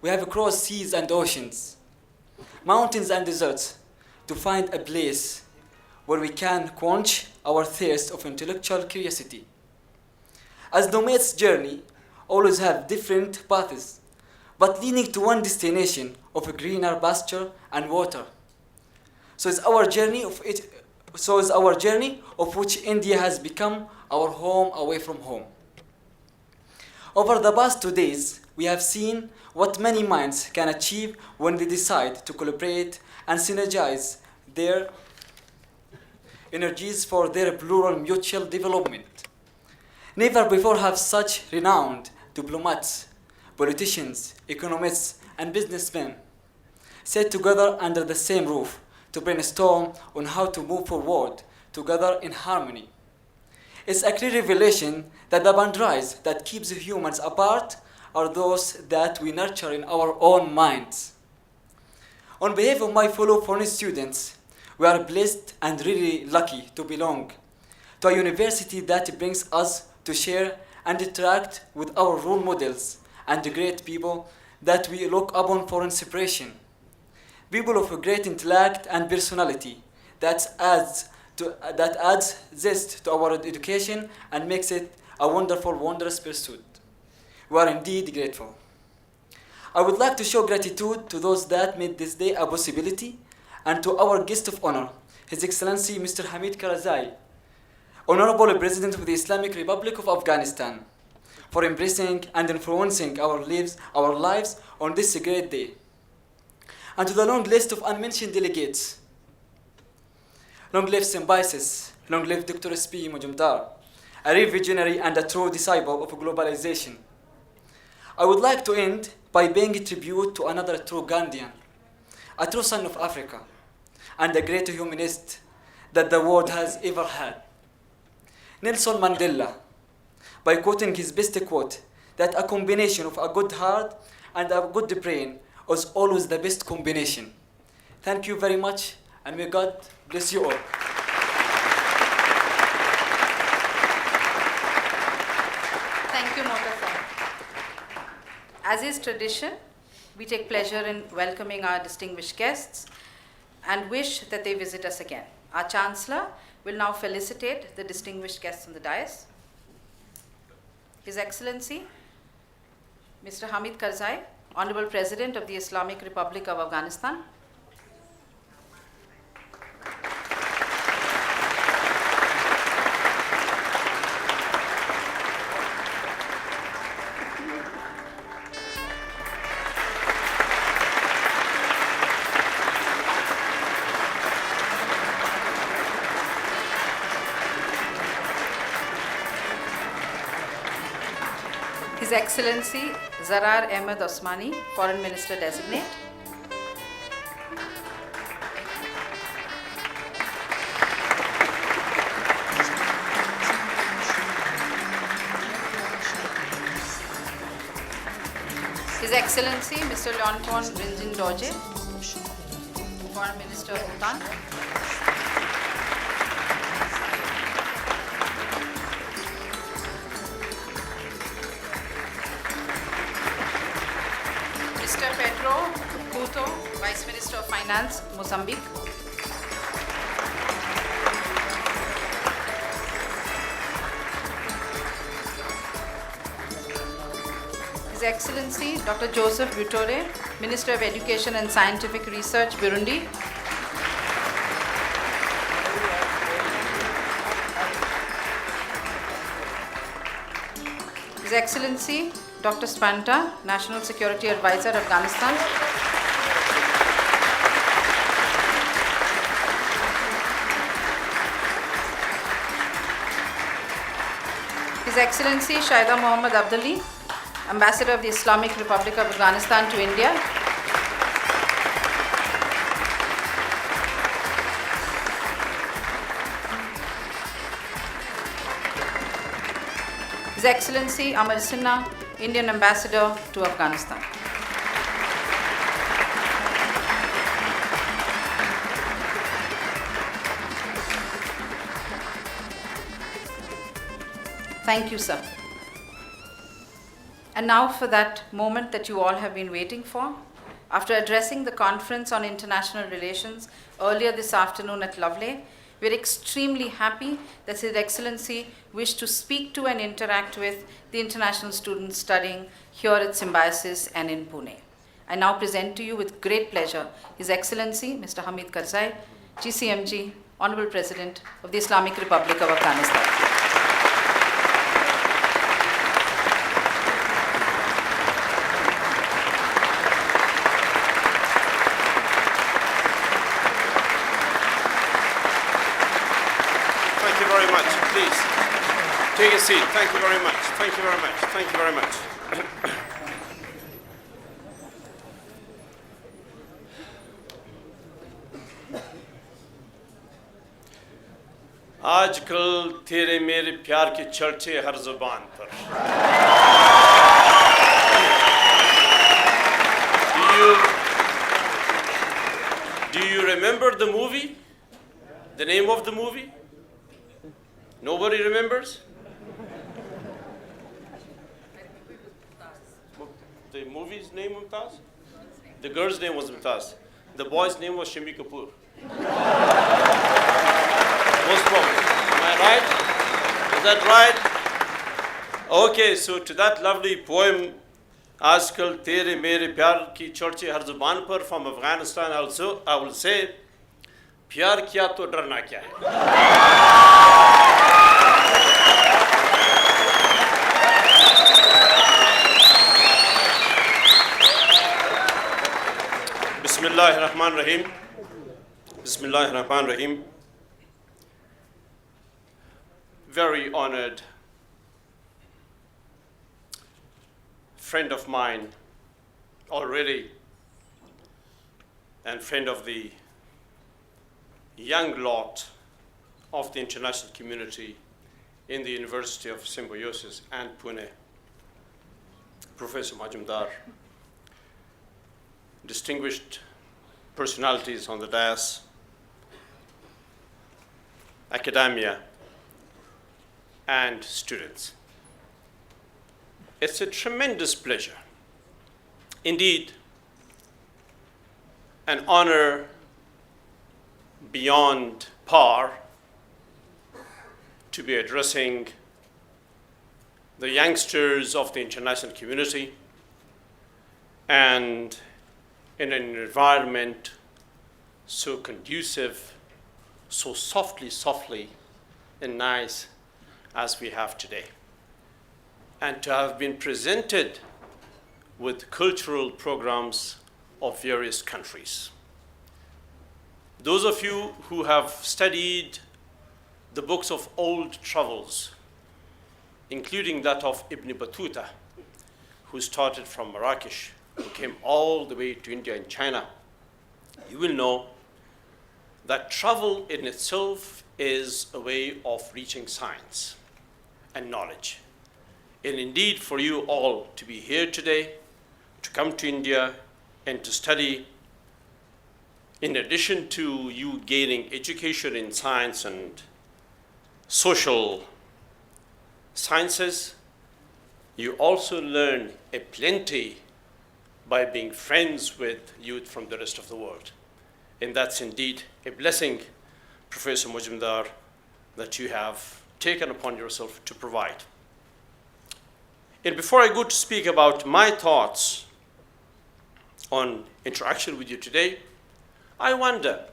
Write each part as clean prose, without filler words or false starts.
We have crossed seas and oceans, mountains and deserts, to find a place where we can quench our thirst of intellectual curiosity. As nomads journey, always have different paths, but leading to one destination of a greener pasture and water. So is our journey of which India has become our home away from home. Over the past 2 days, we have seen what many minds can achieve when they decide to collaborate and synergize their energies for their plural mutual development. Never before have such renowned diplomats, politicians, economists, and businessmen sat together under the same roof to brainstorm on how to move forward together in harmony. It's a clear revelation that the boundaries that keeps humans apart are those that we nurture in our own minds. On behalf of my fellow foreign students, we are blessed and really lucky to belong to a university that brings us to share and interact with our role models and the great people that we look upon for inspiration. People of a great intellect and personality that adds zest to our education and makes it a wonderful, wondrous pursuit. We are indeed grateful. I would like to show gratitude to those that made this day a possibility and to our guest of honor, His Excellency Mr. Hamid Karzai, Honourable President of the Islamic Republic of Afghanistan, for embracing and influencing our lives on this great day. And to the long list of unmentioned delegates, long live Symbiosis, long live Dr. H.E Mr, a real visionary and a true disciple of globalization. I would like to end by paying tribute to another true Gandhian, a true son of Africa, and a great humanist that the world has ever had, Nelson Mandela, by quoting his best quote, that a combination of a good heart and a good brain is always the best combination. Thank you very much, and may God bless you all. Thank you, Mota sir. As is tradition, we take pleasure in welcoming our distinguished guests and wish that they visit us again. Our Chancellor will now felicitate the distinguished guests on the dais. His Excellency, Mr. Hamid Karzai, Honourable President of the Islamic Republic of Afghanistan. His Excellency Zarar Ahmed Osmani, Foreign Minister Designate. His Excellency Mr. Leonton Rinjin Dorje, Foreign Minister of Bhutan. Vice Minister of Finance, Mozambique. His Excellency Dr. Joseph Butore, Minister of Education and Scientific Research, Burundi. His Excellency Dr. Spanta, National Security Advisor, Afghanistan. His Excellency Shaida Mohammad Abdali, Ambassador of the Islamic Republic of Afghanistan to India. His Excellency Amar Sinha, Indian Ambassador to Afghanistan. Thank you, sir. And now for that moment that you all have been waiting for. After addressing the Conference on International Relations earlier this afternoon at Lovely, we are extremely happy that His Excellency wished to speak to and interact with the international students studying here at Symbiosis and in Pune. I now present to you with great pleasure His Excellency Mr. Hamid Karzai, GCMG, Honourable President of the Islamic Republic of Afghanistan. Take a seat. Thank you very much. Thank you very much. Thank you very much. आजकल तेरे मेरे प्यार के चर्चे हर ज़ुबान पर. Do you remember the movie? The name of the movie? Nobody remembers? The movie's name Mumtaz? The girl's name was Mumtaz. The boy's name was Shami Kapoor. Most probably. Am I right? Is that right? Okay, so to that lovely poem, Aajkal Tere Mere Pyar Ki Charche Har Zuban Par from Afghanistan also, I will say, Pyar Kiya To Darna Kya Hai? Bismillahirrahmanirrahim. Bismillahirrahmanirrahim. Very honored friend of mine already and friend of the young lot of the international community in the University of Symbiosis and Pune, Professor Majumdar, distinguished personalities on the dais, academia, and students. It's a tremendous pleasure, indeed, an honor beyond par to be addressing the youngsters of the international community and in an environment so conducive, so softly and nice as we have today. And to have been presented with cultural programs of various countries. Those of you who have studied the books of old travels, including that of Ibn Battuta, who started from Marrakesh, who came all the way to India and China, you will know that travel in itself is a way of reaching science and knowledge. And indeed, for you all to be here today, to come to India and to study, in addition to you gaining education in science and social sciences, you also learn a plenty by being friends with youth from the rest of the world. And that's indeed a blessing, Professor Majumdar, that you have taken upon yourself to provide. And before I go to speak about my thoughts on interaction with you today, I wonder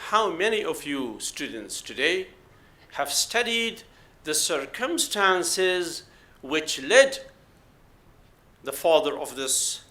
how many of you students today have studied the circumstances which led the father of this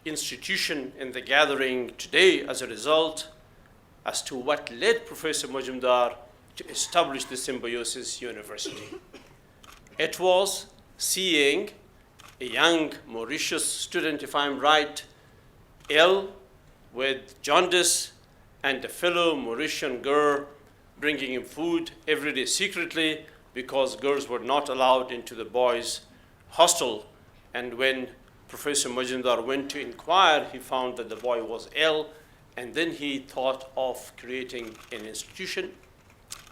institution in the gathering today as a result as to what led Professor Majumdar to establish the Symbiosis University. It was seeing a young Mauritius student, if I'm right, ill with jaundice, and a fellow Mauritian girl bringing him food every day secretly because girls were not allowed into the boys' hostel. And when Professor Majumdar went to inquire, he found that the boy was ill, and then he thought of creating an institution,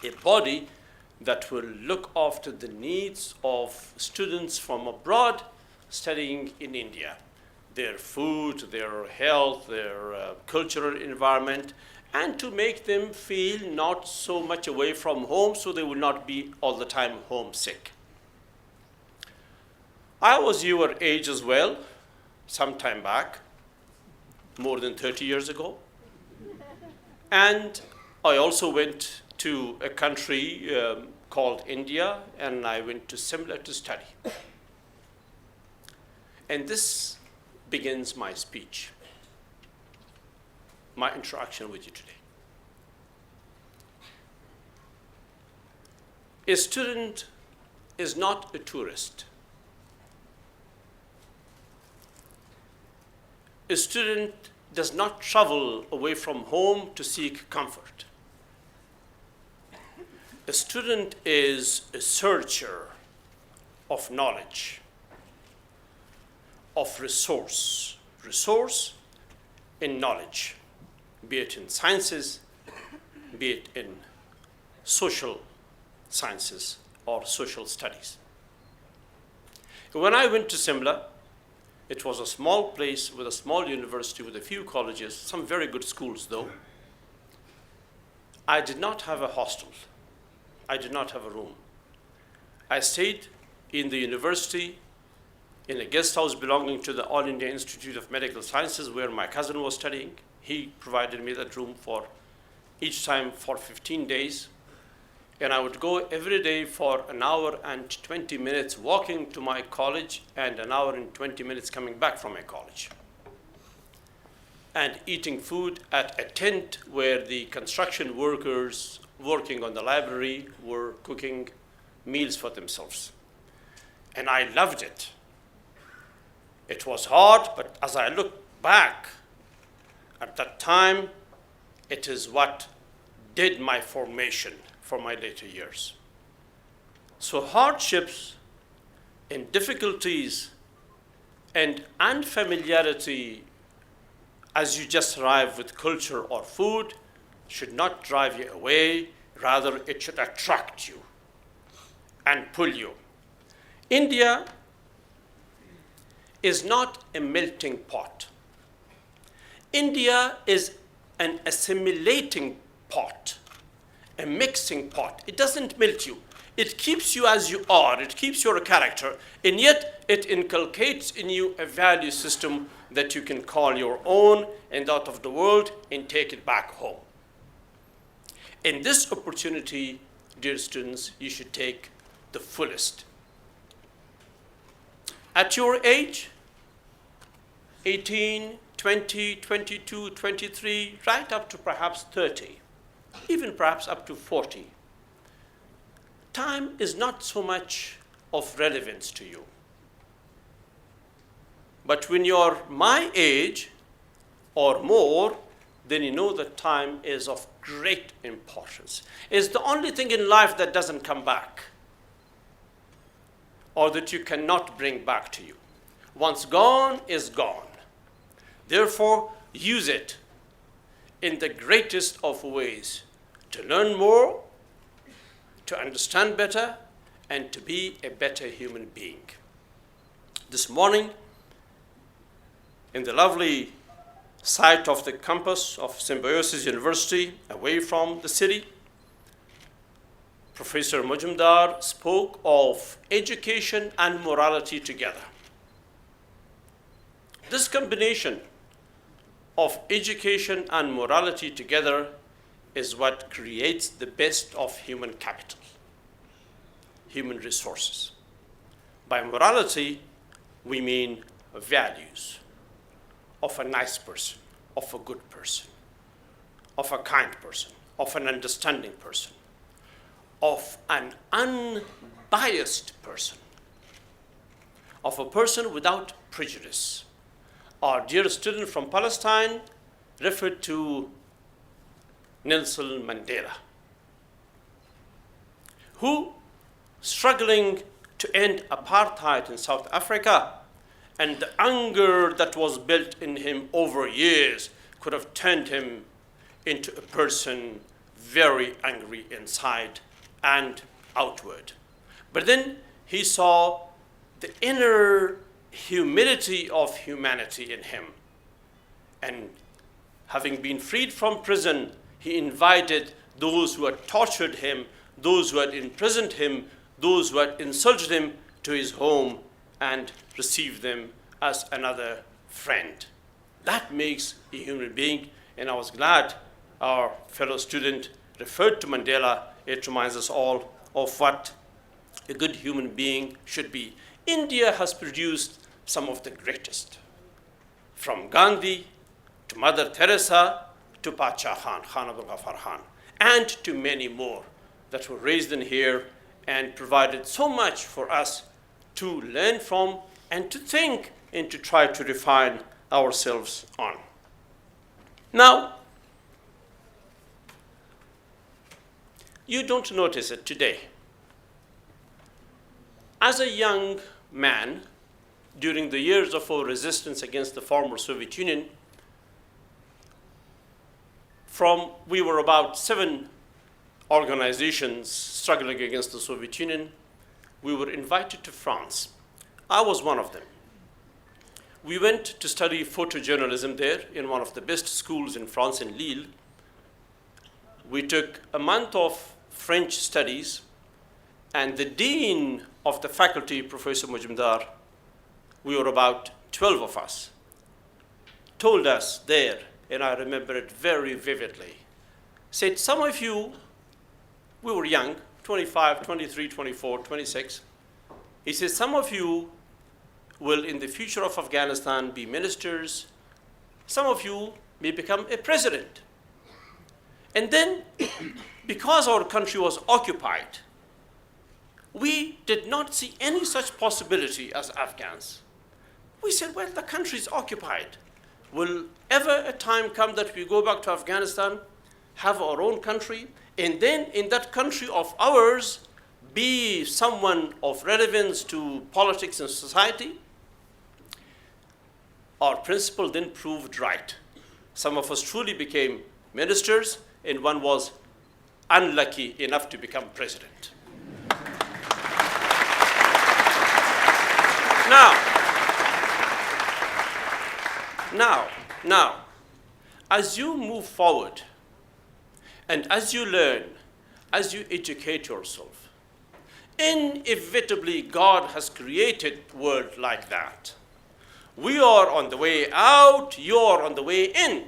a body that will look after the needs of students from abroad studying in India, their food, their health, their cultural environment, and to make them feel not so much away from home so they will not be all the time homesick. I was your age as well, some time back, more than 30 years ago. And I also went to a country called India, and I went to Simla to study. And this begins my speech, my interaction with you today. A student is not a tourist. A student does not travel away from home to seek comfort. A student is a searcher of knowledge, of resource in knowledge, be it in sciences, be it in social sciences or social studies. When I went to Simla, it was a small place with a small university with a few colleges, some very good schools though. I did not have a hostel. I did not have a room. I stayed in the university in a guest house belonging to the All India Institute of Medical Sciences where my cousin was studying. He provided me that room for each time for 15 days. And I would go every day for an hour and 20 minutes walking to my college and an hour and 20 minutes coming back from my college. And eating food at a tent where the construction workers working on the library were cooking meals for themselves. And I loved it. It was hard, but as I look back at that time, it is what did my formation for my later years. So hardships and difficulties and unfamiliarity as you just arrive with culture or food should not drive you away, rather it should attract you and pull you. India is not a melting pot. India is an assimilating pot, a mixing pot. It doesn't melt you. It keeps you as you are. It keeps your character, and yet it inculcates in you a value system that you can call your own and that of the world and take it back home. In this opportunity, dear students, you should take the fullest. At your age, 18, 20, 22, 23, right up to perhaps 30, even perhaps up to 40, time is not so much of relevance to you. But when you're my age or more, then you know that time is of great importance. It's the only thing in life that doesn't come back or that you cannot bring back to you. Once gone is gone. Therefore, use it in the greatest of ways to learn more, to understand better, and to be a better human being. This morning, in the lovely site of the campus of Symbiosis University, away from the city, Professor Majumdar spoke of education and morality together. This combination of education and morality together is what creates the best of human capital, human resources. By morality, we mean values of a nice person, of a good person, of a kind person, of an understanding person, of an unbiased person, of a person without prejudice. Our dear student from Palestine referred to Nelson Mandela, who, struggling to end apartheid in South Africa, and the anger that was built in him over years could have turned him into a person very angry inside and outward. But then he saw the inner humility of humanity in him. And having been freed from prison, he invited those who had tortured him, those who had imprisoned him, those who had insulted him to his home and received them as another friend. That makes a human being, and I was glad our fellow student referred to Mandela. It reminds us all of what a good human being should be. India has produced some of the greatest, from Gandhi to Mother Teresa to Pacha Khan, Khan Abdul Ghaffar Khan, and to many more that were raised in here and provided so much for us to learn from and to think and to try to refine ourselves on. Now, you don't notice it today. As a young man, during the years of our resistance against the former Soviet Union, we were about 7 organizations struggling against the Soviet Union. We were invited to France. I was one of them. We went to study photojournalism there in one of the best schools in France, in Lille. We took a month of French studies, and the dean of the faculty, Professor Majumdar, we were about 12 of us, told us there, and I remember it very vividly, said, some of you, we were young, 25, 23, 24, 26. He says, some of you will, in the future of Afghanistan, be ministers. Some of you may become a president. And then, because our country was occupied, we did not see any such possibility as Afghans. We said, well, the country is occupied. Will ever a time come that we go back to Afghanistan, have our own country, and then in that country of ours, be someone of relevance to politics and society? Our principle then proved right. Some of us truly became ministers, and one was unlucky enough to become president. Now, as you move forward, and as you learn, as you educate yourself, inevitably God has created a world like that. We are on the way out, you are on the way in.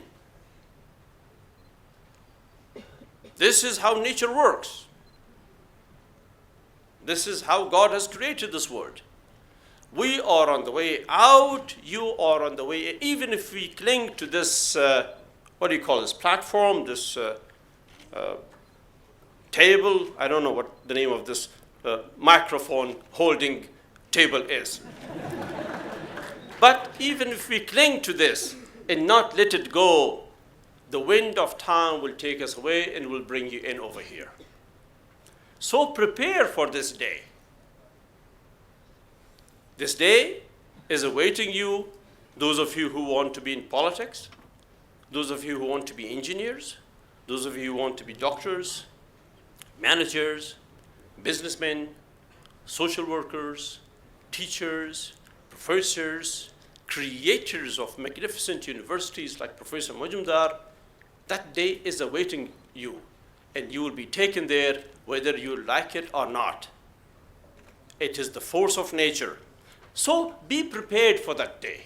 This is how nature works. This is how God has created this world. We are on the way out, you are on the way in. Even if we cling to this, what do you call this, platform, this table, I don't know what the name of this microphone holding table is. But even if we cling to this and not let it go, the wind of time will take us away and will bring you in over here. So prepare for this day. This day is awaiting you, those of you who want to be in politics, those of you who want to be engineers, those of you who want to be doctors, managers, businessmen, social workers, teachers, professors, creators of magnificent universities like Professor Majumdar. That day is awaiting you, and you will be taken there whether you like it or not. It is the force of nature. So be prepared for that day.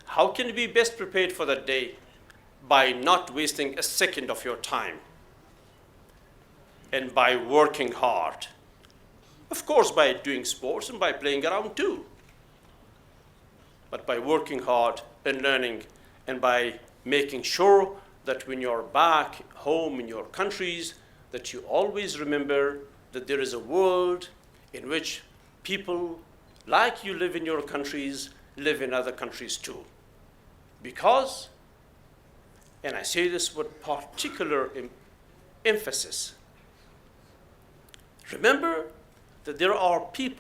How can you be best prepared for that day? By not wasting a second of your time and by working hard. Of course, by doing sports and by playing around too. But by working hard and learning and by making sure that when you're back home in your countries, that you always remember that there is a world in which people like you live in your countries, live in other countries too. Because, and I say this with particular emphasis, remember that there are people